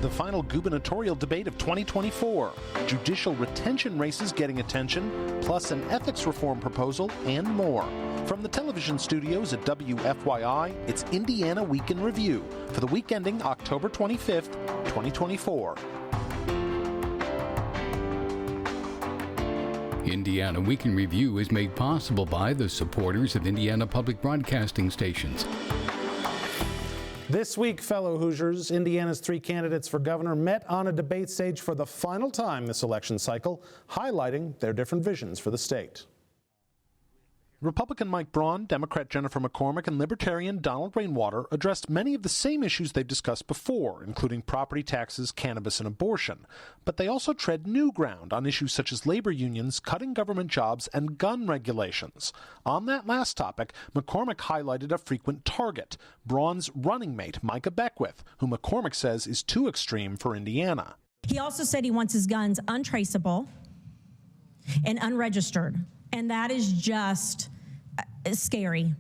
the final gubernatorial debate of 2024, judicial retention races getting attention, plus an ethics reform proposal, and more. From the television studios at WFYI, it's Indiana Week in Review for the week ending October 25th, 2024. Indiana Week in Review is made possible by the supporters of Indiana Public Broadcasting Stations. This week, fellow Hoosiers, Indiana's three candidates for governor met on a debate stage for the final time this election cycle, highlighting their different visions for the state. Republican Mike Braun, Democrat Jennifer McCormick, and Libertarian Donald Rainwater addressed many of the same issues they've discussed before, including property taxes, cannabis, and abortion. But they also tread new ground on issues such as labor unions, cutting government jobs, and gun regulations. On that last topic, McCormick highlighted a frequent target, Braun's running mate, Micah Beckwith, who McCormick says is too extreme for Indiana. He also said he wants his guns untraceable and unregistered. And that is just scary.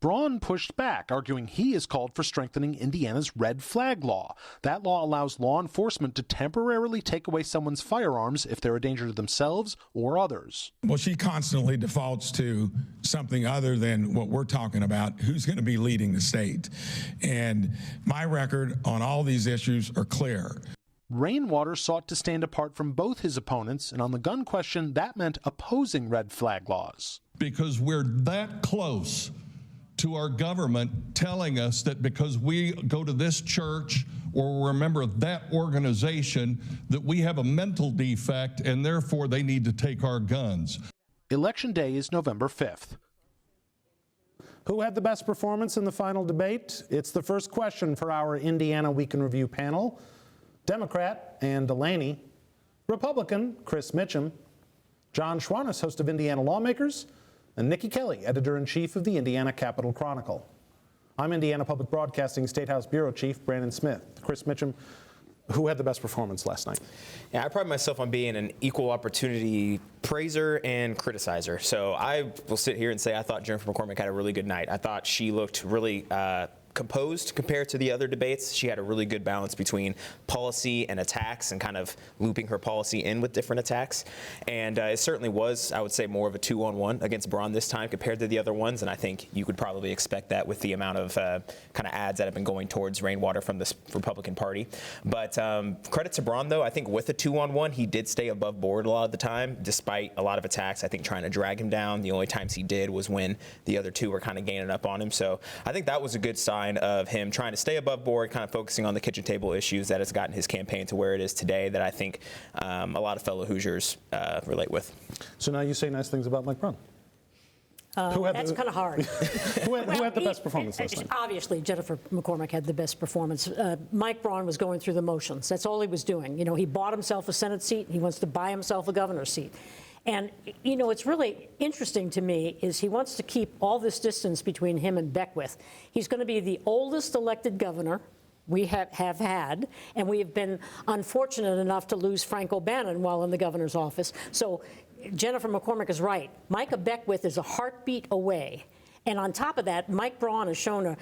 Braun pushed back, arguing he has called for strengthening Indiana's red flag law. That law allows law enforcement to temporarily take away someone's firearms if they're a danger to themselves or others. Well, she constantly defaults to something other than what we're talking about, who's going to be leading the state. And my record on all these issues are clear. Rainwater sought to stand apart from both his opponents, and on the gun question, that meant opposing red flag laws. Because we're that close to our government telling us that because we go to this church or we're a member of that organization, that we have a mental defect and therefore they need to take our guns. Election day is November 5th. Who had the best performance in the final debate? It's the first question for our Indiana Week in Review panel. Democrat Ann DeLaney, Republican Chris Mitchem, John Schwantes, host of Indiana Lawmakers, and Niki Kelly, editor-in-chief of the Indiana Capital Chronicle. I'm Indiana Public Broadcasting State House Bureau Chief Brandon Smith. Chris Mitchem, who had the best performance last night? Yeah, I pride myself on being an equal opportunity praiser and criticizer. So I will sit here and say I thought Jennifer McCormick had a really good night. I thought she looked really composed compared to the other debates. She had a really good balance between policy and attacks and kind of looping her policy in with different attacks. And it certainly was, I would say, more of a 2-on-1 against Braun this time compared to the other ones. And I think you could probably expect that with the amount of kind of ads that have been going towards Rainwater from the Republican Party. But credit to Braun, though. I think with a 2-on-1, he did stay above board a lot of the time, despite a lot of attacks, I think, trying to drag him down. The only times he did was when the other two were kind of gaining up on him. So I think that was a good sign of him trying to stay above board, kind of focusing on the kitchen table issues that has gotten his campaign to where it is today, that I think a lot of fellow Hoosiers relate with. So now you say nice things about Mike Braun. That's kind of hard. who had the best performance last night? Obviously, Jennifer McCormick had the best performance. Mike Braun was going through the motions. That's all he was doing. You know, he bought himself a Senate seat. He wants to buy himself a governor's seat. And, you know, it's really interesting to me is he wants to keep all this distance between him and Beckwith. He's going to be the oldest elected governor we have had, and we have been unfortunate enough to lose Frank O'Bannon while in the governor's office. So Jennifer McCormick is right. Micah Beckwith is a heartbeat away. And on top of that, Mike Braun has shown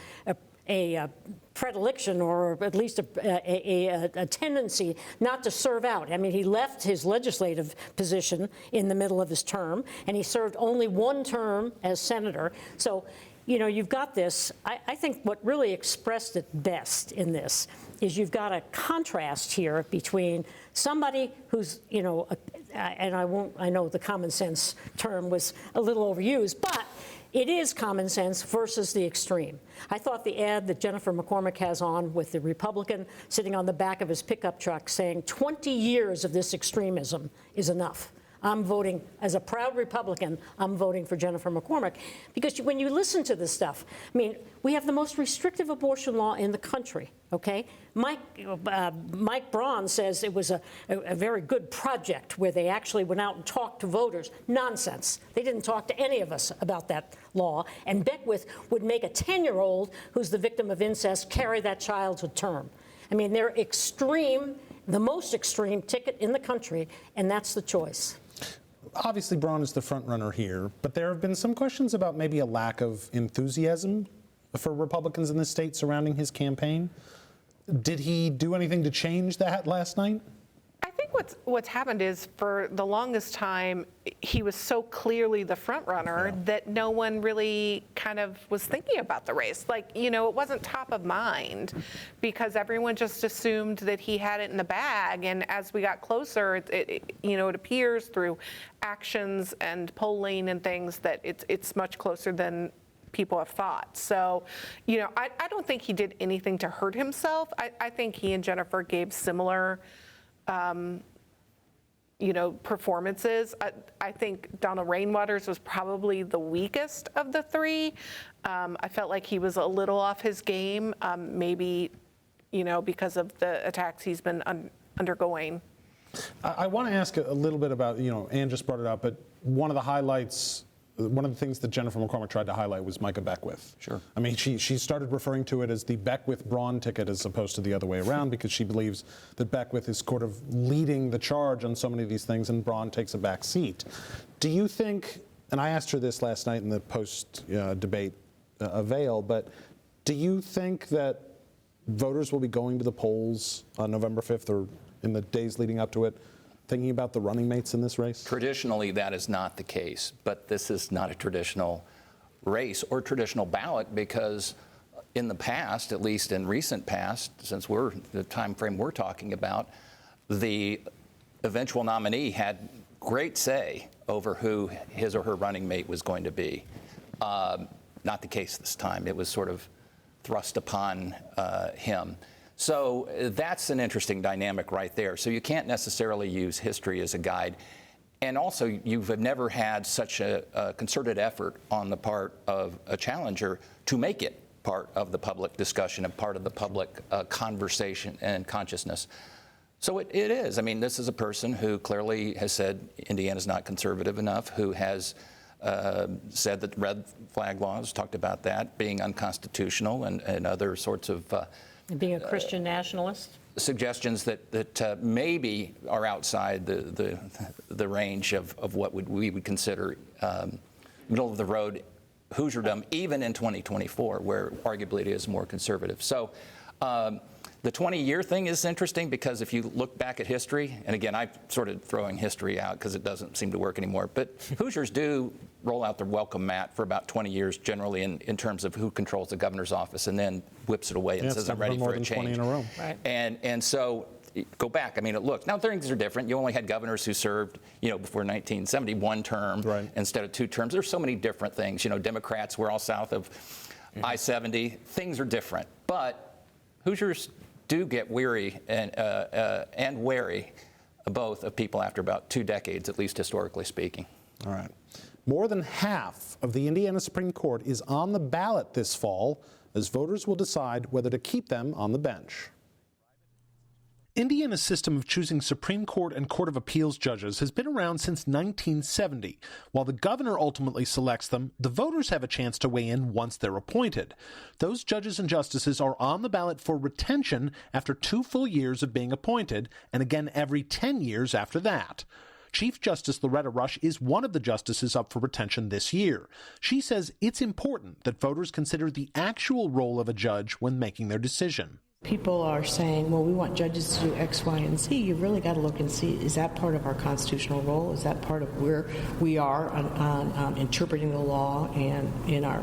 a predilection, or at least a tendency not to serve out. I mean, he left his legislative position in the middle of his term, and he served only one term as senator. So, you know, you've got this. I think what really expressed it best in this is you've got a contrast here between somebody who's, you know, and I know the common sense term was a little overused, but it is common sense versus the extreme. I thought the ad that Jennifer McCormick has on with the Republican sitting on the back of his pickup truck saying 20 years of this extremism is enough. I'm voting, as a proud Republican, I'm voting for Jennifer McCormick. Because when you listen to this stuff, I mean, we have the most restrictive abortion law in the country, okay? Mike Braun says it was a very good project where they actually went out and talked to voters. Nonsense. They didn't talk to any of us about that law. And Beckwith would make a 10-year-old who's the victim of incest carry that child to term. I mean, they're extreme, the most extreme ticket in the country, and that's the choice. Obviously, Braun is the front runner here, but there have been some questions about maybe a lack of enthusiasm for Republicans in the state surrounding his campaign. Did he do anything to change that last night? I think what's happened is for the longest time, he was so clearly the front runner that no one really kind of was thinking about the race. Like, it wasn't top of mind because everyone just assumed that he had it in the bag. And as we got closer, it appears through actions and polling and things that it's much closer than people have thought. So, I don't think he did anything to hurt himself. I think he and Jennifer gave similar performances. I think Donald Rainwater's was probably the weakest of the three. I felt like he was a little off his game, maybe, because of the attacks he's been undergoing. I want to ask a little bit about, Ann just brought it up, but one of the highlights, one of the things that Jennifer McCormick tried to highlight was Micah Beckwith. Sure. I mean, she started referring to it as the Beckwith-Braun ticket as opposed to the other way around because she believes that Beckwith is sort of leading the charge on so many of these things and Braun takes a back seat. Do you think, and I asked her this last night in the post-debate avail, but do you think that voters will be going to the polls on November 5th or in the days leading up to it thinking about the running mates in this race? Traditionally, that is not the case, but this is not a traditional race or traditional ballot because in the past, at least in recent past, since we're the time frame we're talking about, the eventual nominee had great say over who his or her running mate was going to be. Not the case this time. It was sort of thrust upon him. So that's an interesting dynamic right there. So you can't necessarily use history as a guide. And also, you've never had such a concerted effort on the part of a challenger to make it part of the public discussion and part of the public conversation and consciousness. So it is. I mean, this is a person who clearly has said Indiana's not conservative enough, who has said that red flag laws, talked about that, being unconstitutional and other sorts of being a Christian nationalist? Suggestions that maybe are outside the range of what we would consider middle of the road Hoosierdom, even in 2024, where arguably it is more conservative. So the 20-year thing is interesting because if you look back at history, and again, I'm sort of throwing history out because it doesn't seem to work anymore, but Hoosiers do roll out their welcome mat for about 20 years generally in terms of who controls the governor's office and then whips it away and says, I'm ready for a change. 20 in a row. Right. And so go back. I mean, look, now things are different. You only had governors who served, before 1970, one term instead of two terms. There's so many different things. Democrats were all south of I-70. Things are different. But Hoosiers do get weary and wary both of people after about 2 decades, at least historically speaking. All right. More than half of the Indiana Supreme Court is on the ballot this fall as voters will decide whether to keep them on the bench. Indiana's system of choosing Supreme Court and Court of Appeals judges has been around since 1970. While the governor ultimately selects them, the voters have a chance to weigh in once they're appointed. Those judges and justices are on the ballot for retention after 2 full years of being appointed, and again every 10 years after that. Chief Justice Loretta Rush is one of the justices up for retention this year. She says it's important that voters consider the actual role of a judge when making their decision. People are saying, well, we want judges to do X, Y, and Z. You really got to look and see, is that part of our constitutional role? Is that part of where we are on interpreting the law and in our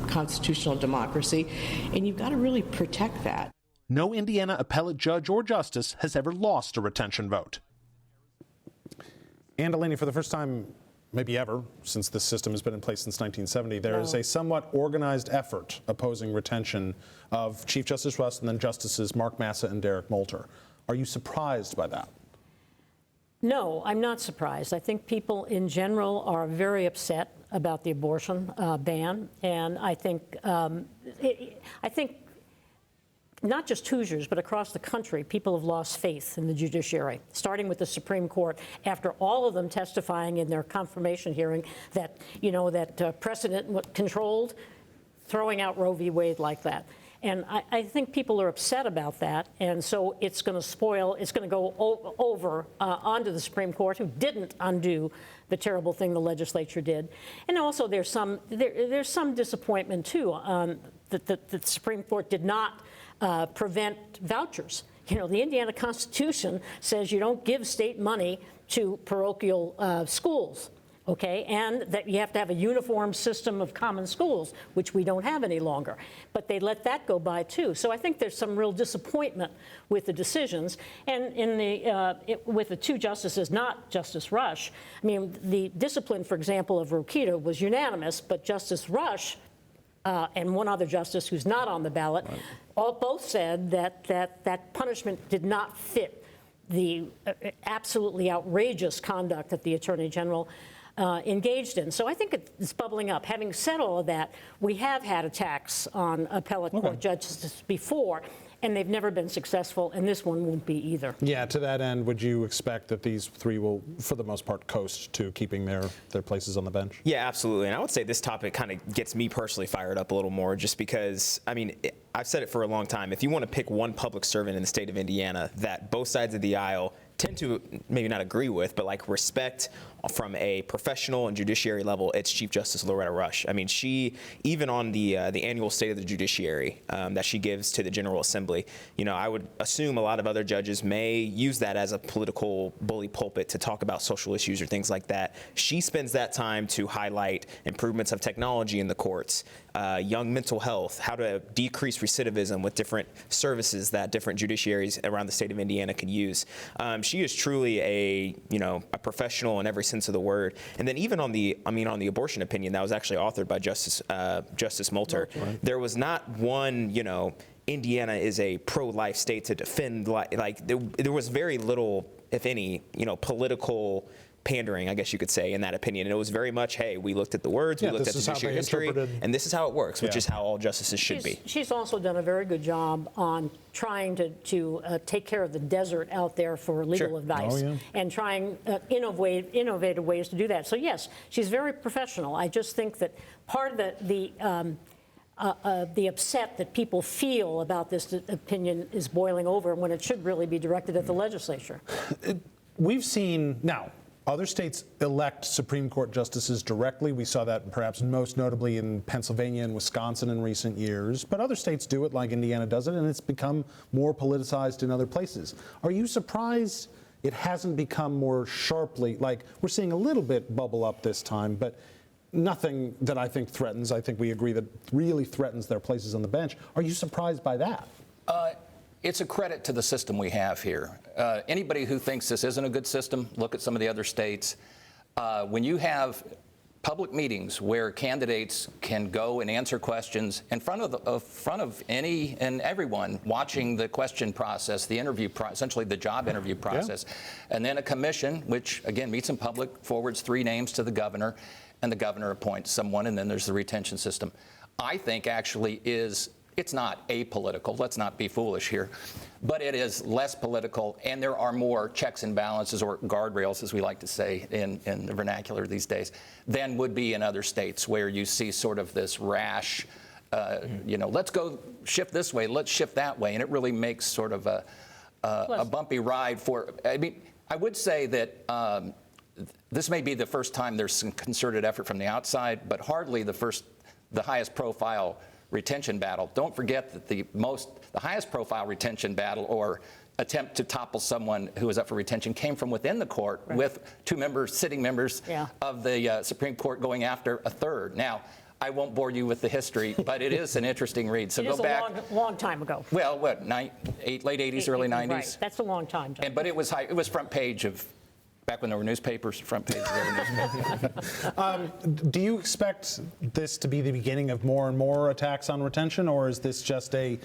constitutional democracy? And you've got to really protect that. No Indiana appellate judge or justice has ever lost a retention vote. Ann DeLaney, for the first time, maybe ever, since this system has been in place since 1970, there is a somewhat organized effort opposing retention of Chief Justice Russ and then Justices Mark Massa and Derek Moulter. Are you surprised by that? No, I'm not surprised. I think people in general are very upset about the abortion ban, and I think not just Hoosiers, but across the country, people have lost faith in the judiciary, starting with the Supreme Court, after all of them testifying in their confirmation hearing that, that precedent controlled, throwing out Roe v. Wade like that. And I think people are upset about that, and so it's going to go over onto the Supreme Court, who didn't undo the terrible thing the legislature did. And also there's some disappointment, too, that the Supreme Court did not prevent vouchers. You know, the Indiana Constitution says you don't give state money to parochial schools, okay, and that you have to have a uniform system of common schools, which we don't have any longer. But they let that go by too. So I think there's some real disappointment with the decisions, and with the two justices, not Justice Rush. I mean, the discipline, for example, of Rokita was unanimous, but Justice Rush and one other justice who's not on the ballot, both said that punishment did not fit the absolutely outrageous conduct that the Attorney General engaged in. So I think it's bubbling up. Having said all of that, we have had attacks on appellate court judges before, and they've never been successful, and this one won't be either. Yeah, to that end, would you expect that these three will, for the most part, coast to keeping their places on the bench? Yeah, absolutely. And I would say this topic kind of gets me personally fired up a little more, just because, I mean, I've said it for a long time. If you want to pick one public servant in the state of Indiana that both sides of the aisle tend to maybe not agree with, but like respect from a professional and judiciary level, it's Chief Justice Loretta Rush. I mean, she, even on the annual State of the Judiciary that she gives to the General Assembly, you know, I would assume a lot of other judges may use that as a political bully pulpit to talk about social issues or things like that. She spends that time to highlight improvements of technology in the courts, young mental health, how to decrease recidivism with different services that different judiciaries around the state of Indiana could use. She is truly a professional in every sense of the word. And then even on the abortion opinion that was actually authored by Justice Moulter, there was not one, Indiana is a pro-life state to defend life. Like there was very little, if any, political pandering, I guess you could say, in that opinion. And it was very much, hey, we looked at the words, we looked at the judiciary history, and this is how it works, which is how all justices should be. She's also done a very good job on trying to take care of the desert out there for legal advice, and trying innovative ways to do that. So yes, she's very professional. I just think that part of the upset that people feel about this opinion is boiling over when it should really be directed at the legislature. We've seen now, other states elect Supreme Court justices directly. We saw that perhaps most notably in Pennsylvania and Wisconsin in recent years. But other states do it, like Indiana does it, and it's become more politicized in other places. Are you surprised it hasn't become more sharply, like we're seeing a little bit bubble up this time, but nothing that I think threatens, I think we agree that really threatens their places on the bench. Are you surprised by that? It's a credit to the system we have here. Anybody who thinks this isn't a good system, look at some of the other states. When you have public meetings where candidates can go and answer questions in front of any and everyone watching the question process, the interview essentially the job interview process, and then a commission, which again meets in public, forwards 3 names to the governor, and the governor appoints someone, and then there's the retention system. I think actually it's not apolitical, let's not be foolish here, but it is less political, and there are more checks and balances, or guardrails, as we like to say in the vernacular these days, than would be in other states where you see sort of this rash, let's go shift this way, let's shift that way, and it really makes sort of a bumpy ride for, I would say that this may be the first time there's some concerted effort from the outside, but hardly the highest profile retention battle. Don't forget that the highest profile retention battle or attempt to topple someone who was up for retention came from within the court, with 2 sitting members of the Supreme Court going after a third. Now, I won't bore you with the history, but it is an interesting read. So it go is back a long time ago. Well, what, late 80s, early 90s? Right. That's a long time. But it was front page of, back when there were newspapers, front page of every newspaper. Do you expect this to be the beginning of more and more attacks on retention, or is this just a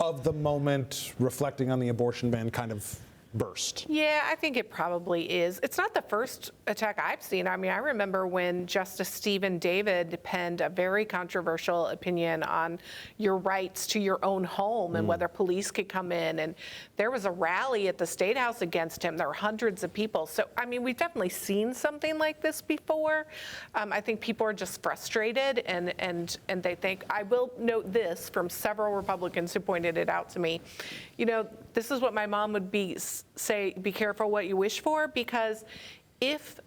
of the moment, reflecting on the abortion ban kind of burst? Yeah, I think it probably is. It's not the first attack I've seen. I mean, I remember when Justice Stephen David penned a very controversial opinion on your rights to your own home and whether police could come in. And there was a rally at the State House against him. There were hundreds of people. So, I mean, we've definitely seen something like this before. I think people are just frustrated and they think, I will note this from several Republicans who pointed it out to me. This is what my mom would say, be careful what you wish for, because if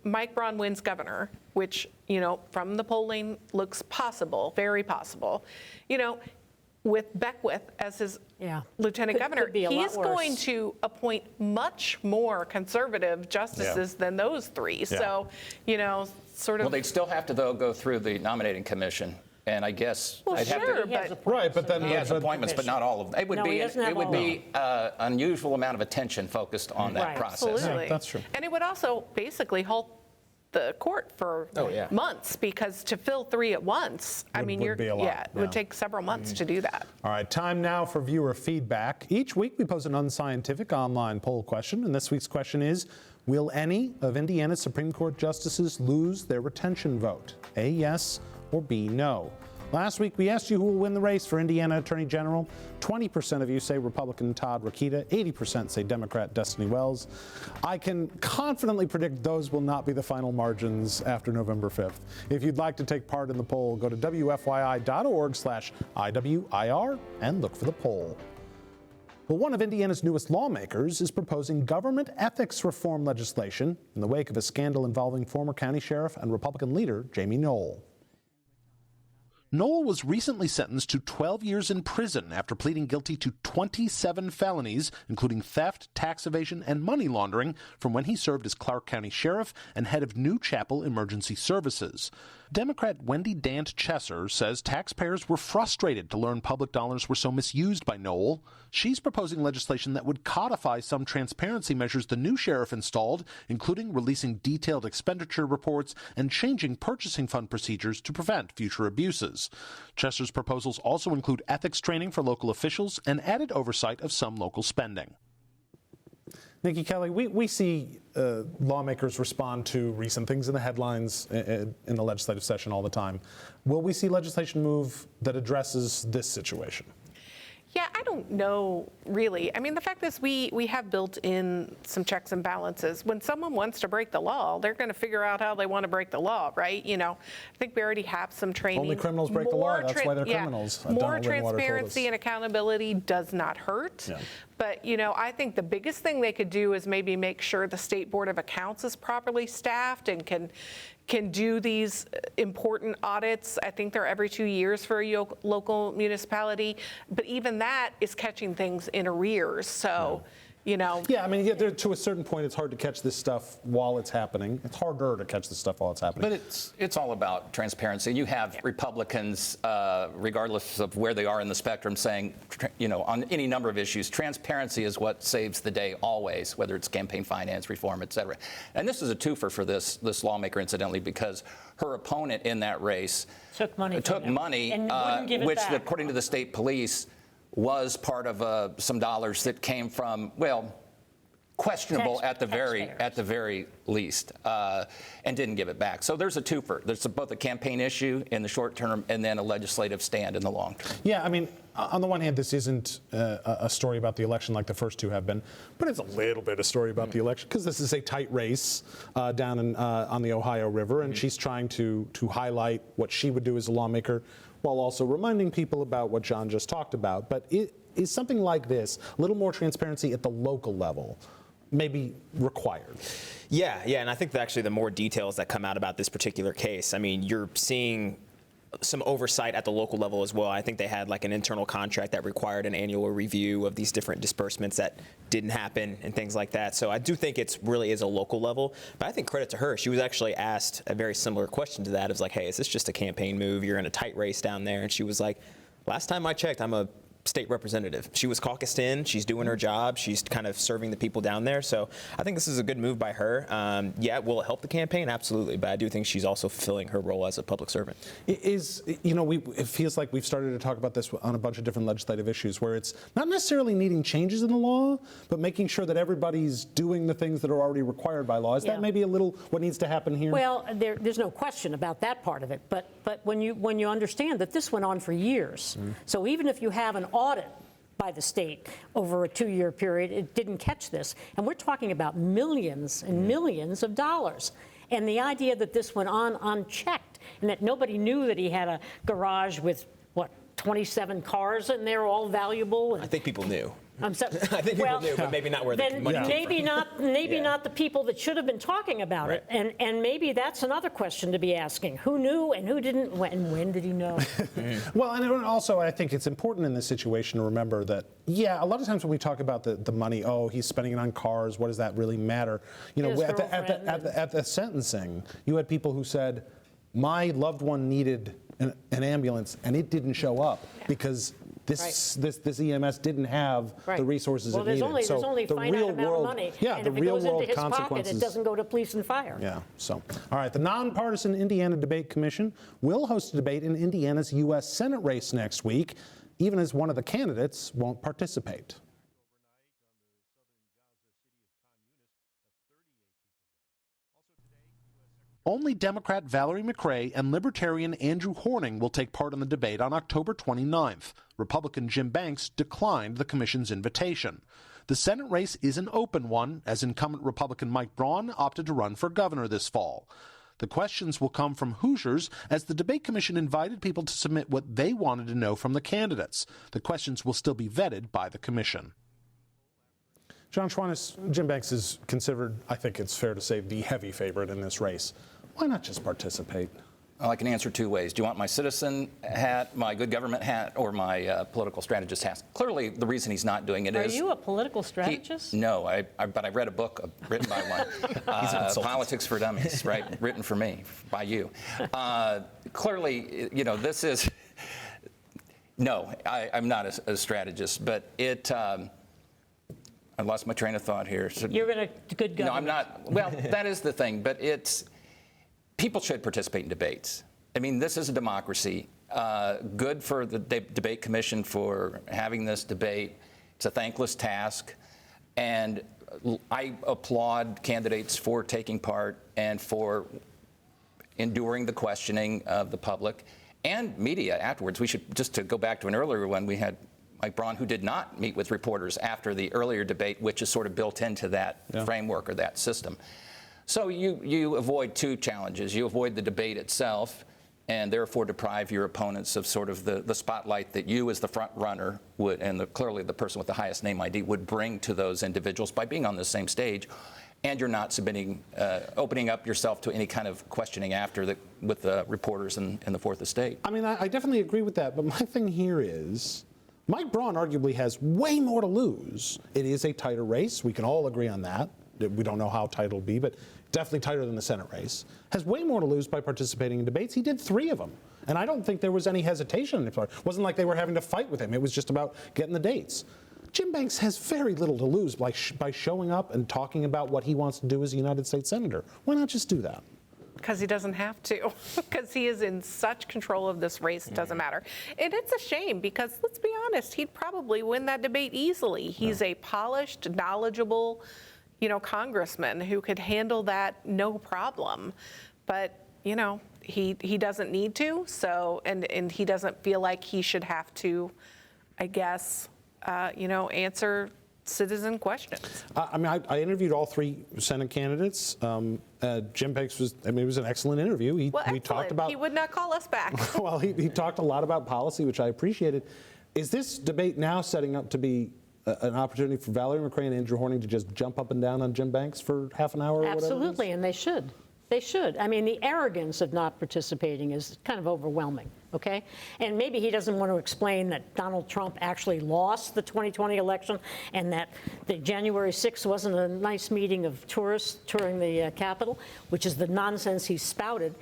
Mike Braun wins governor, which, from the polling looks possible, very possible, with Beckwith as his lieutenant governor, could be a lot he's worse. going to appoint much more conservative justices than those three. So, you know, sort of. Well, they'd still have to, though, go through the nominating commission. And I guess Well, I'd sure, have to. Right, but then He has appointments, but not all of them. It would No, he be doesn't have it would all be unusual amount of attention focused on that Right. process. Absolutely. Yeah, that's true. And it would also basically halt the court for months, because to fill 3 at once, I mean, would be a lot, it would take several months to do that. All right, time now for viewer feedback. Each week we pose an unscientific online poll question, and this week's question is, will any of Indiana's Supreme Court justices lose their retention vote? A, yes, or B, no. Last week, we asked you who will win the race for Indiana Attorney General. 20% of you say Republican Todd Rokita, 80% say Democrat Destiny Wells. I can confidently predict those will not be the final margins after November 5th. If you'd like to take part in the poll, go to WFYI.org/IWIR and look for the poll. Well, one of Indiana's newest lawmakers is proposing government ethics reform legislation in the wake of a scandal involving former county sheriff and Republican leader Jamie Knoll. Knoll was recently sentenced to 12 years in prison after pleading guilty to 27 felonies, including theft, tax evasion, and money laundering, from when he served as Clark County Sheriff and head of New Chapel Emergency Services. Democrat Wendy Dant Chesser says taxpayers were frustrated to learn public dollars were so misused by Knoll. She's proposing legislation that would codify some transparency measures the new sheriff installed, including releasing detailed expenditure reports and changing purchasing fund procedures to prevent future abuses. Chesser's proposals also include ethics training for local officials and added oversight of some local spending. Niki Kelly, we see lawmakers respond to recent things in the headlines in the legislative session all the time. Will we see legislation move that addresses this situation? Yeah, I don't know, really. I mean, the fact is we have built in some checks and balances. When someone wants to break the law, they're going to figure out how they want to break the law, right? You know, I think we already have some training. Only criminals break the law. That's why they're criminals. More transparency and accountability does not hurt. Yeah. But, you know, I think the biggest thing they could do is maybe make sure the State Board of Accounts is properly staffed and can do these important audits. I think they're every 2 years for a local municipality. But even that is catching things in arrears. So, you know. Yeah, I mean, to a certain point, it's hard to catch this stuff while it's happening. It's harder to catch this stuff while it's happening. But it's all about transparency. You have Republicans, regardless of where they are in the spectrum, saying, you know, on any number of issues, transparency is what saves the day always, whether it's campaign finance reform, et cetera. And this is a twofer for this lawmaker, incidentally, because her opponent in that race took money, and wouldn't give it which, back. according to the state police, was part of some dollars that came from, well, questionable at the very least, and didn't give it back. So there's a twofer. There's both a campaign issue in the short term and then a legislative stand in the long term. Yeah, I mean, on the one hand, this isn't a story about the election like the first two have been, but it's a little bit a story about the election because this is a tight race down on the Ohio River, and she's trying to highlight what she would do as a lawmaker while also reminding people about what John just talked about. But is something like this, a little more transparency at the local level, maybe required? Yeah, and I think that actually the more details that come out about this particular case, I mean, you're seeing some oversight at the local level as well. I think they had like an internal contract that required an annual review of these different disbursements that didn't happen and things like that. So I do think it's really is a local level. But I think credit to her. She was actually asked a very similar question to that. It was like, hey, is this just a campaign move? You're in a tight race down there. And she was like, last time I checked, I'm a state representative. She was caucused in. She's doing her job. She's kind of serving the people down there. So I think this is a good move by her. Yeah, will it help the campaign? Absolutely. But I do think she's also fulfilling her role as a public servant. It feels like we've started to talk about this on a bunch of different legislative issues where it's not necessarily needing changes in the law, but making sure that everybody's doing the things that are already required by law. Is that maybe a little what needs to happen here? Well, there's no question about that part of it. But when you understand that this went on for years, so even if you have an audit by the state over a 2-year period, it didn't catch this. And we're talking about millions and millions of dollars. And the idea that this went on unchecked and that nobody knew that he had a garage with, 27 cars in there, all valuable. I think people knew. I'm sorry. I think people knew, but maybe not where the money came from. Maybe not the people that should have been talking about it. And maybe that's another question to be asking. Who knew and who didn't? When did he know? Well, and also I think it's important in this situation to remember that, a lot of times when we talk about the money, he's spending it on cars, what does that really matter? You know, at the sentencing, you had people who said, my loved one needed an ambulance and it didn't show up because this EMS didn't have the resources it needed. There's only a finite amount of money. And if it goes into his pocket, it doesn't go to police and fire. All right, the nonpartisan Indiana Debate Commission will host a debate in Indiana's U.S. Senate race next week, even as one of the candidates won't participate. Only Democrat Valerie McRae and Libertarian Andrew Horning will take part in the debate on October 29th. Republican Jim Banks declined the commission's invitation. The Senate race is an open one, as incumbent Republican Mike Braun opted to run for governor this fall. The questions will come from Hoosiers, as the debate commission invited people to submit what they wanted to know from the candidates. The questions will still be vetted by the commission. John Schwantes, Jim Banks is considered, I think it's fair to say, the heavy favorite in this race. Why not just participate? Well, I can answer two ways. Do you want my citizen hat, my good government hat, or my political strategist hat? Clearly, the reason he's not doing it is... Are you a political strategist? No, but I read a book written by one. Politics for Dummies, right? Written for me, by you. Clearly, you know, this is... No, I'm not a strategist, but it... I lost my train of thought here. So, you're in a good government. No, I'm not. Well, that is the thing, but it's... People should participate in debates. I mean, this is a democracy. Good for the debate commission for having this debate. It's a thankless task. And I applaud candidates for taking part and for enduring the questioning of the public and media afterwards. We should, just to go back to an earlier one, we had Mike Braun, who did not meet with reporters after the earlier debate, which is sort of built into that framework or that system. So you avoid two challenges. You avoid the debate itself and therefore deprive your opponents of sort of the spotlight that you as the front runner would, and clearly the person with the highest name ID would bring to those individuals by being on the same stage. And you're not submitting, opening up yourself to any kind of questioning after with the reporters in the Fourth Estate. I mean, I definitely agree with that. But my thing here is, Mike Braun arguably has way more to lose. It is a tighter race. We can all agree on that. We don't know how tight it'll be, but definitely tighter than the Senate race. Has way more to lose by participating in debates. He did 3 of them. And I don't think there was any hesitation. It wasn't like they were having to fight with him. It was just about getting the dates. Jim Banks has very little to lose by showing up and talking about what he wants to do as a United States Senator. Why not just do that? Because he doesn't have to, because he is in such control of this race, it doesn't matter. And it's a shame, because let's be honest, he'd probably win that debate easily. He's a polished, knowledgeable, congressman who could handle that no problem. But, he doesn't need to, so, and he doesn't feel like he should have to, I guess, answer citizen questions. I mean, I interviewed all 3 Senate candidates. Jim Banks it was an excellent interview. We talked about. He would not call us back. Well, he talked a lot about policy, which I appreciated. Is this debate now setting up to be an opportunity for Valerie McRae and Andrew Horning to just jump up and down on Jim Banks for half an hour or whatever? Absolutely, and they should. They should. I mean, the arrogance of not participating is kind of overwhelming, okay? And maybe he doesn't want to explain that Donald Trump actually lost the 2020 election and that the January 6th wasn't a nice meeting of tourists touring the Capitol, which is the nonsense he spouted.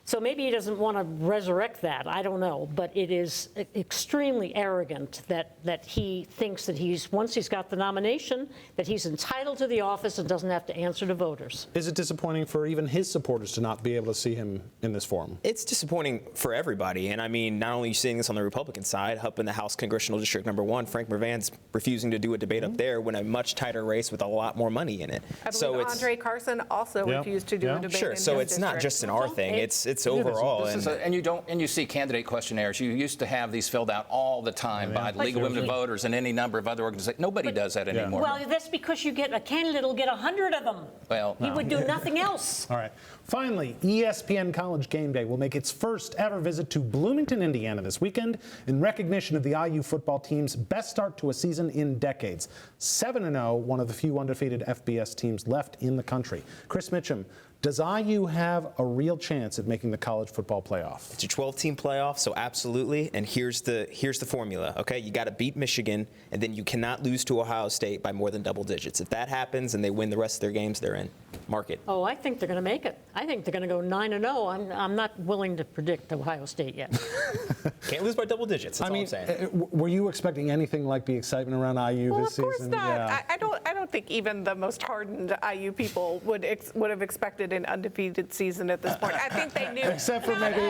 So maybe he doesn't want to resurrect that. I don't know. But it is extremely arrogant that he thinks that once he's got the nomination, that he's entitled to the office and doesn't have to answer to voters. Is it disappointing for even his supporters to not be able to see him in this forum? It's disappointing for everybody. And I mean, not only are you seeing this on the Republican side, up in the House Congressional District number 1, Frank Mervan's refusing to do a debate up there when a much tighter race with a lot more money in it. I believe Andre Carson also refused to do a debate. Sure, so it's not just an our thing. It's candidates overall. And you see candidate questionnaires. You used to have these filled out all the time by the League of Women Voters and any number of other organizations. Nobody does that anymore. Well, that's because you get a candidate will get 100 of them. Well, he would do nothing else. All right. Finally, ESPN College Game Day will make its first ever visit to Bloomington, Indiana this weekend in recognition of the IU football team's best start to a season in decades. 7-0, one of the few undefeated FBS teams left in the country. Chris Mitchem, does IU have a real chance at making the college football playoff? It's a 12-team playoff, so absolutely. And here's the formula. Okay, you got to beat Michigan, and then you cannot lose to Ohio State by more than double digits. If that happens and they win the rest of their games, they're in. Mark it. Oh, I think they're going to make it. I think they're going to go 9-0. I'm not willing to predict Ohio State yet. Can't lose by double digits. That's all I'm saying. Were you expecting anything like the excitement around IU this season? Well, of course not. Yeah. I don't think even the most hardened IU people would have expected an undefeated season at this point. I think they knew. Except for maybe,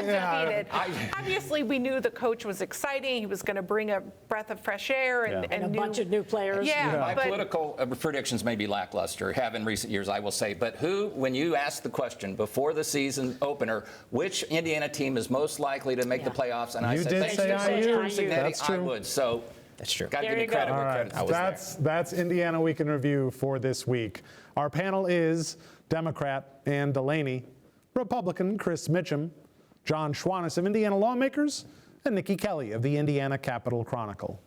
Obviously, we knew the coach was exciting. He was going to bring a breath of fresh air and a bunch of new players. My political predictions may be lackluster, have in recent years, I will say. But when you ask the question before the season opener, which Indiana team is most likely to make the playoffs? And I said, thanks to That's true. I would. So that's true. Got to give me credit where credit's due. That's Indiana Week in Review for this week. Our panel is Democrat Ann DeLaney, Republican Chris Mitchem, John Schwantes of Indiana Lawmakers, and Niki Kelly of the Indiana Capital Chronicle.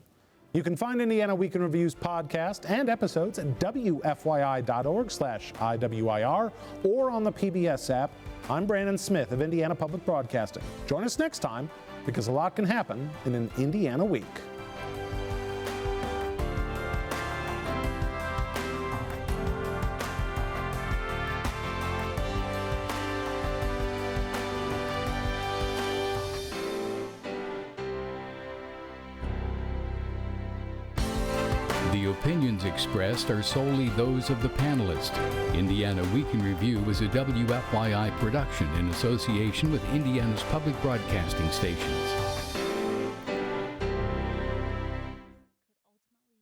You can find Indiana Week in Review's podcast and episodes at WFYI.org/IWIR or on the PBS app. I'm Brandon Smith of Indiana Public Broadcasting. Join us next time because a lot can happen in an Indiana week. The opinions expressed are solely those of the panelists. Indiana Week in Review is a WFYI production in association with Indiana's public broadcasting stations.